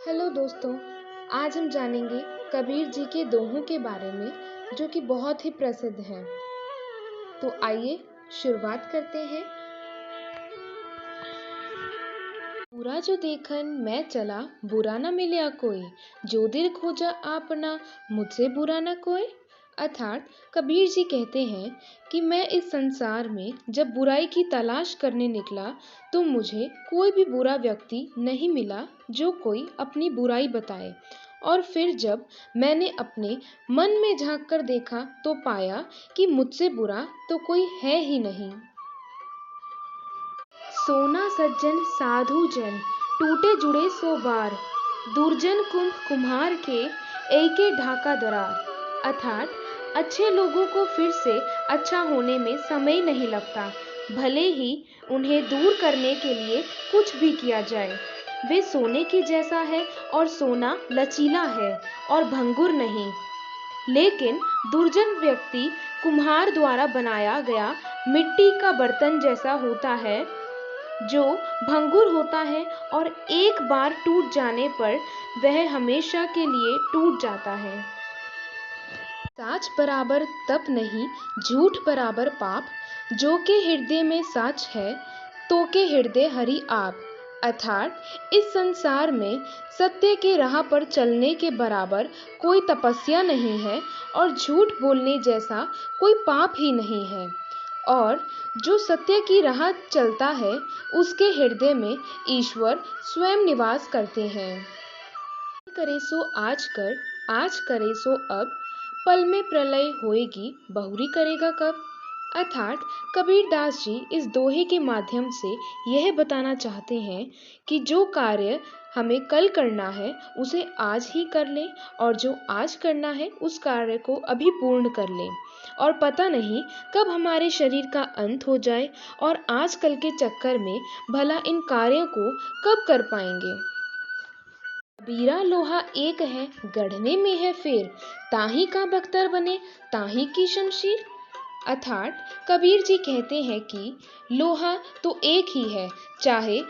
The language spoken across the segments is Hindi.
हेलो दोस्तों। आज हम जानेंगे कबीर जी के दोहों के बारे में जो कि बहुत ही प्रसिद्ध हैं। तो आइए शुरुआत करते हैं। बुरा जो देखन मैं चला, बुरा न मिलया कोई, जो दिल खोजा आपना, मुझसे बुरा न कोई। अर्थात कबीर जी कहते हैं कि मैं इस संसार में जब बुराई की तलाश करने निकला तो मुझे कोई भी बुरा व्यक्ति नहीं मिला जो कोई अपनी बुराई बताए। और फिर जब मैंने अपने मन में झांक कर देखा तो पाया कि मुझसे बुरा तो कोई है ही नहीं। सोना सज्जन साधु जन, टूटे जुड़े सो बार, दुर्जन कुंभ कुम्हार के, एके ढाका दरार। अर्थात अच्छे लोगों को फिर से अच्छा होने में समय नहीं लगता, भले ही उन्हें दूर करने के लिए कुछ भी किया जाए। वे सोने के जैसा है और सोना लचीला है और भंगुर नहीं। लेकिन दुर्जन व्यक्ति कुम्हार द्वारा बनाया गया मिट्टी का बर्तन जैसा होता है, जो भंगुर होता है और एक बार टूट जाने पर वह हमेशा के लिए टूट जाता है। साच बराबर तप नहीं, झूठ बराबर पाप, जो के हृदय में साच है, तो के हृदय हरि आप। अर्थात इस संसार में सत्य के राह पर चलने के बराबर कोई तपस्या नहीं है और झूठ बोलने जैसा कोई पाप ही नहीं है। और जो सत्य की राह चलता है उसके हृदय में ईश्वर स्वयं निवास करते हैं। करे सो आज करे सो अब, पल में प्रलय होएगी, बहुरी करेगा कब। अर्थात कबीरदास जी इस दोहे के माध्यम से यह बताना चाहते हैं कि जो कार्य हमें कल करना है उसे आज ही कर लें, और जो आज करना है उस कार्य को अभी पूर्ण कर लें। और पता नहीं कब हमारे शरीर का अंत हो जाए और आजकल के चक्कर में भला इन कार्यों को कब कर पाएंगे। कबीरा लोहा एक है, गढ़ने में है फेर, ताही का बख्तर बने, ताही की शमशीर। अर्थात कबीर जी कहते हैं कि लोहा तो एक ही है, चाहे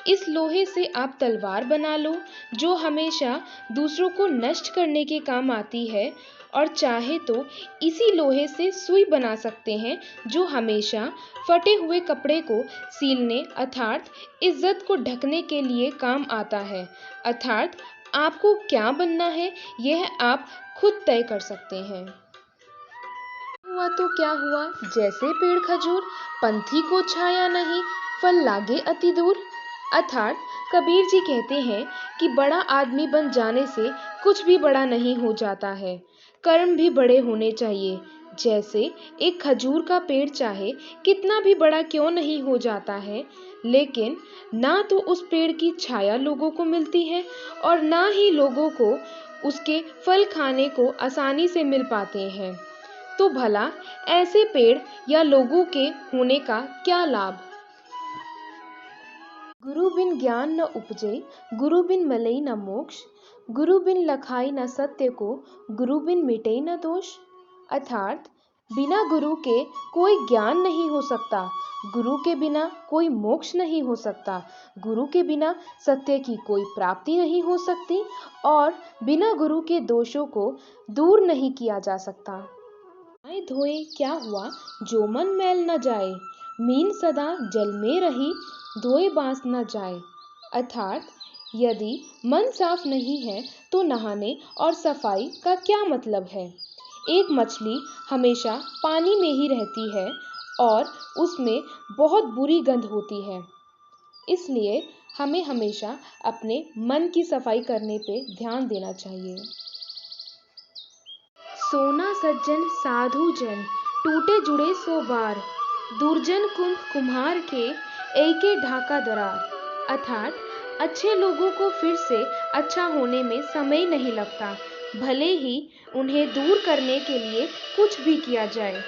इस लोहे से आप तलवार बना लो जो हमेशा दूसरों को नष्ट करने के काम आती है, और चाहे तो इसी लोहे से सुई बना सकते हैं जो हमेशा फटे हुए कपड़े को सीलने अर्थात इज्जत को ढकने के लिए काम आता है। अर्थात आपको क्या बनना है यह आप खुद तय कर सकते हैं। हुआ तो क्या हुआ, जैसे पेड़ खजूर, पंथी को छाया नहीं, फल लागे अति दूर। अर्थात कबीर जी कहते हैं कि बड़ा आदमी बन जाने से कुछ भी बड़ा नहीं हो जाता है, कर्म भी बड़े होने चाहिए। जैसे एक खजूर का पेड़ चाहे कितना भी बड़ा क्यों नहीं हो जाता है, लेकिन ना तो उस पेड़ की छाया लोगों को मिलती है और ना ही लोगों को उसके फल खाने को आसानी से मिल पाते हैं। तो भला ऐसे पेड़ या लोगों के होने का क्या लाभ। गुरु बिन ज्ञान न उपजे, गुरु बिन मलई न मोक्ष, गुरु बिन लखाई न सत्य को, गुरु बिन मिटे न दोष। अर्थात बिना गुरु के कोई ज्ञान नहीं हो सकता, गुरु के बिना कोई मोक्ष नहीं हो सकता, गुरु के बिना सत्य की कोई प्राप्ति नहीं हो सकती, और बिना गुरु के दोषों को दूर नहीं किया जा सकता। नहाए धोए क्या हुआ, जो मन मैल न जाए, मीन सदा जल में रही, धोए बांस न जाए। अर्थात यदि मन साफ नहीं है तो नहाने और सफाई का क्या मतलब है। एक मछली हमेशा पानी में ही रहती है और उसमें बहुत बुरी गंध होती है, इसलिए हमें हमेशा अपने मन की सफाई करने पे ध्यान देना चाहिए। सोना सज्जन साधु जन, टूटे जुड़े सो बार, दुर्जन कुंभ कुम्हार के, एके ढाका दरार। अर्थात अच्छे लोगों को फिर से अच्छा होने में समय नहीं लगता, भले ही उन्हें दूर करने के लिए कुछ भी किया जाए।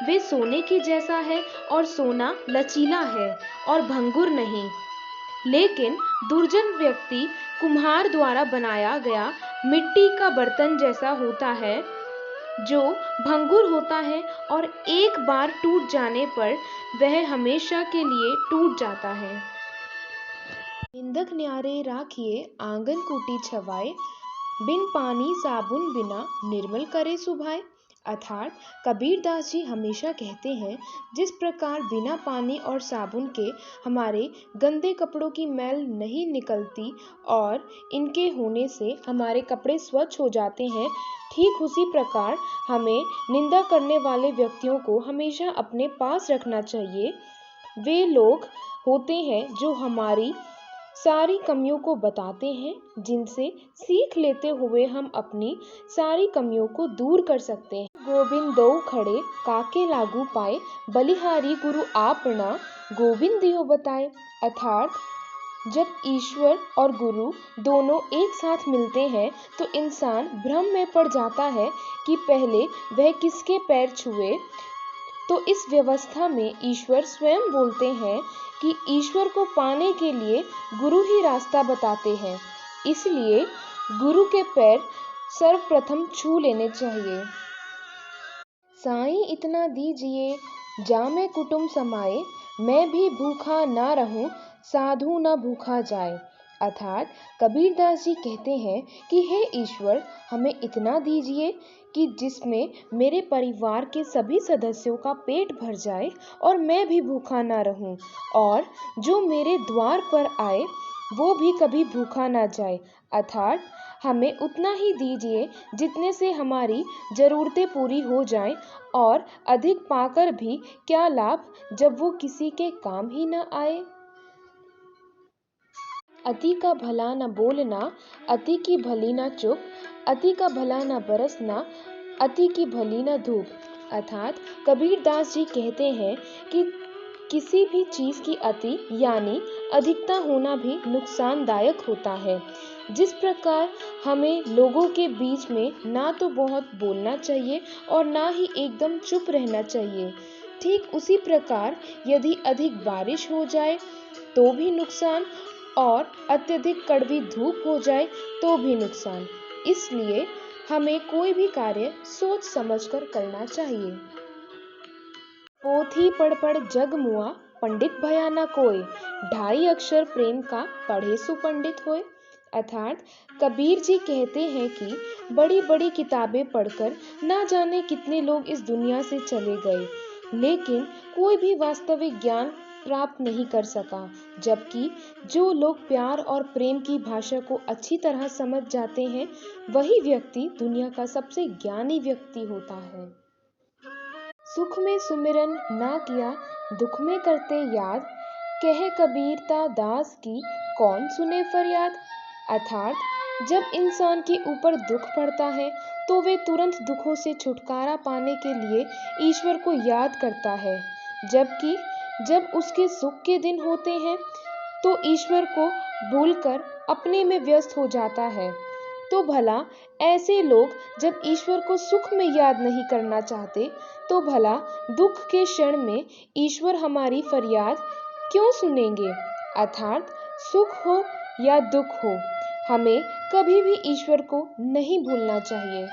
वे सोने के जैसा है और सोना लचीला है और भंगुर नहीं। लेकिन दुर्जन व्यक्ति कुम्हार द्वारा बनाया गया मिट्टी का बर्तन जैसा होता है, जो भंगुर होता है और एक बार टूट जाने पर वह हमेशा के लिए टूट जाता है। निंदक न्यारे राखिए आंगन कूटी छवाए, बिन पानी साबुन बिना निर्मल करे सुभाए। अर्थात कबीरदास जी हमेशा कहते हैं, जिस प्रकार बिना पानी और साबुन के हमारे गंदे कपड़ों की मैल नहीं निकलती और इनके होने से हमारे कपड़े स्वच्छ हो जाते हैं, ठीक उसी प्रकार हमें निंदा करने वाले व्यक्तियों को हमेशा अपने पास रखना चाहिए। वे लोग होते हैं जो हमारी सारी कमियों को बताते हैं, जिनसे सीख लेते हुए हम अपनी सारी कमियों को दूर कर सकते हैं। गोविंद दो खड़े काके लागू पाए, बलिहारी गुरु आपना गोविंद दियो बताए। अर्थात जब ईश्वर और गुरु दोनों एक साथ मिलते हैं तो इंसान भ्रम में पड़ जाता है कि पहले वह किसके पैर छुए। तो इस व्यवस्था में ईश्वर स्वयं बोलते हैं कि ईश्वर को पाने के लिए गुरु ही रास्ता बताते हैं, इसलिए गुरु के पैर सर्वप्रथम छू लेने चाहिए। साईं इतना दीजिए जामे कुटुंब समाए, मैं भी भूखा ना रहूं साधु ना भूखा जाए। अर्थात कबीरदास जी कहते हैं कि हे ईश्वर, हमें इतना दीजिए कि जिसमें मेरे परिवार के सभी सदस्यों का पेट भर जाए और मैं भी भूखा ना रहूं, और जो मेरे द्वार पर आए वो भी कभी भूखा ना जाए। अर्थात हमें उतना ही दीजिए जितने से हमारी ज़रूरतें पूरी हो जाएं, और अधिक पाकर भी क्या लाभ जब वो किसी के काम ही ना आए। अति का भला न बोलना, अति की भली न चुप, अति का भला न बरसना, अति की भली न धूप। अर्थात कबीरदास जी कहते हैं कि किसी भी चीज़ की अति यानी अधिकता होना भी नुकसानदायक होता है। जिस प्रकार हमें लोगों के बीच में ना तो बहुत बोलना चाहिए और ना ही एकदम चुप रहना चाहिए, ठीक उसी प्रकार यदि अधिक बारिश हो जाए तो भी नुकसान, और अत्यधिक कड़वी धूप हो जाए तो भी नुकसान। इसलिए हमें कोई भी कार्य सोच समझकर करना चाहिए। पोथी पढ़ पढ़ जग मुआ, पंडित भया न कोय, ढाई अक्षर प्रेम का पढ़े सुपंडित होए। अर्थात कबीर जी कहते हैं कि बड़ी बड़ी किताबें पढ़कर ना जाने कितने लोग इस दुनिया से चले गए, लेकिन कोई भी वास्तविक ज्ञान प्राप्त नहीं कर सका, जबकि जो लोग प्यार और प्रेम की भाषा को अच्छी तरह समझ जाते हैं, वही व्यक्ति दुनिया का सबसे ज्ञानी व्यक्ति होता है। सुख में सुमिरन ना किया, दुख में करते याद, कहे कबीरता दास की कौन सुने फरियाद। अर्थात जब इंसान के ऊपर दुख पड़ता है तो वे तुरंत दुखों से छुटकारा पाने के लिए ईश्वर को याद करता है, जबकि जब उसके सुख के दिन होते हैं तो ईश्वर को भूलकर अपने में व्यस्त हो जाता है। तो भला ऐसे लोग जब ईश्वर को सुख में याद नहीं करना चाहते, तो भला दुख के क्षण में ईश्वर हमारी फरियाद क्यों सुनेंगे। अर्थात सुख हो या दुख हो, हमें कभी भी ईश्वर को नहीं भूलना चाहिए।